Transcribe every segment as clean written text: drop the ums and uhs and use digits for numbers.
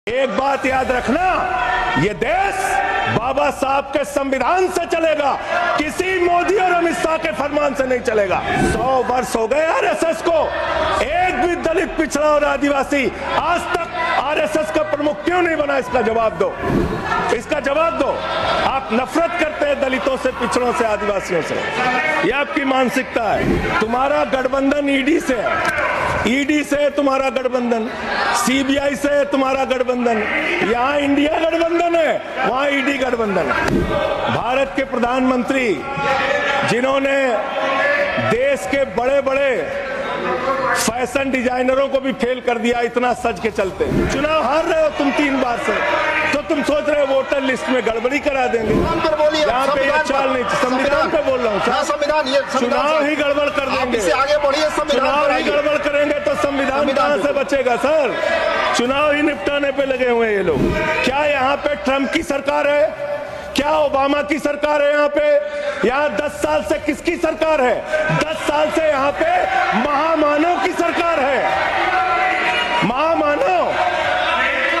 एक बात याद रखना, ये देश बाबा साहब के संविधान से चलेगा, किसी मोदी और अमित शाह के फरमान से नहीं चलेगा। 100 वर्ष हो गए आरएसएस को, एक भी दलित, पिछड़ा और आदिवासी आज तक आरएसएस का प्रमुख क्यों नहीं बना? इसका जवाब दो, इसका जवाब दो। आप नफरत करते हैं दलितों से, पिछड़ों से, आदिवासियों से, यह आपकी मानसिकता है। तुम्हारा गठबंधन ईडी से है, ईडी से तुम्हारा गठबंधन, सीबीआई से तुम्हारा गठबंधन, यहाँ इंडिया गठबंधन है, वहां ईडी गठबंधन है। भारत के प्रधानमंत्री जिन्होंने देश के बड़े बड़े फैशन डिजाइनरों को भी फेल कर दिया, इतना सज के चलते। चुनाव हार रहे हो तुम 3 बार से, तो तुम सोच रहे हो वोटर लिस्ट में गड़बड़ी करा देंगे। यहाँ पे यह चाल नहीं, संविधान पे बोल रहा हूँ, चुनाव ही गड़बड़ कर देंगे, आगे बढ़िए, चुनाव ही गड़बड़ करेंगे तो संविधान कहाँ से बचेगा सर? चुनाव ही निपटाने पे लगे हुए हैं ये लोग। क्या यहाँ पे ट्रंप की सरकार है? क्या ओबामा की सरकार है? यहाँ पे, यहाँ 10 साल से किसकी सरकार है? 10 साल से यहाँ पे महामानव की सरकार है,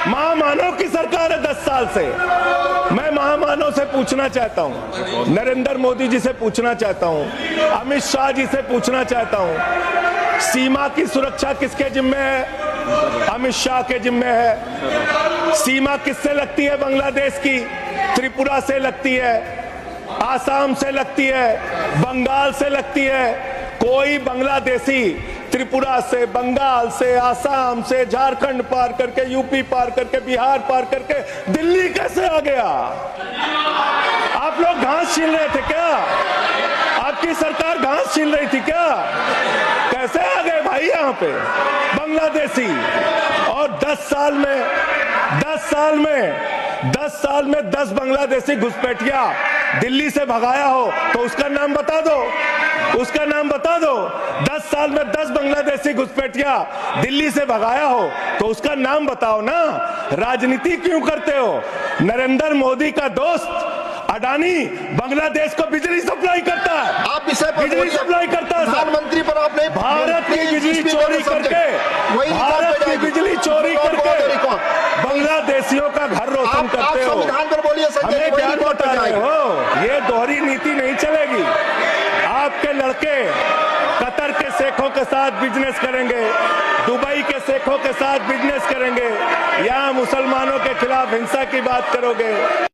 महामानव की सरकार है 10 साल से। मैं महामानव से पूछना चाहता हूँ, नरेंद्र मोदी जी से पूछना चाहता हूँ, अमित शाह जी से पूछना चाहता हूँ, सीमा की सुरक्षा किसके जिम्मे है? अमित शाह के जिम्मे है। सीमा किससे लगती है? बांग्लादेश की, त्रिपुरा से लगती है, आसाम से लगती है, बंगाल से लगती है। कोई बांग्लादेशी त्रिपुरा से, बंगाल से, आसाम से, झारखंड पार करके, यूपी पार करके, बिहार पार करके दिल्ली कैसे आ गया? आप लोग घास छीन रहे थे क्या? आपकी सरकार घास छीन रही थी क्या? कैसे आ गए भाई यहाँ पे बांग्लादेशी? और 10 साल में 10 बांग्लादेशी घुसपैठिया दिल्ली से भगाया हो तो उसका नाम बता दो, उसका नाम बता दो। 10 साल में 10 बांग्लादेशी घुसपैठिया दिल्ली से भगाया हो तो उसका नाम बताओ ना। राजनीति क्यों करते हो? नरेंद्र मोदी का दोस्त अडानी बांग्लादेश को बिजली सप्लाई करता है, आप विषय पर बिजली सप्लाई करता है। प्रधानमंत्री पर आपने भारत की बिजली चोरी करके, भारत की बिजली चोरी करके बांग्लादेशियों का घर रोशन करते हो। संविधान पर बोलिए, हमें क्या बता रहे हो? ये दोहरी नीति नहीं चलेगी। आपके लड़के कतर के शेखों के साथ बिजनेस करेंगे, दुबई के शेखों के साथ बिजनेस करेंगे, यहाँ मुसलमानों के खिलाफ हिंसा की बात करोगे।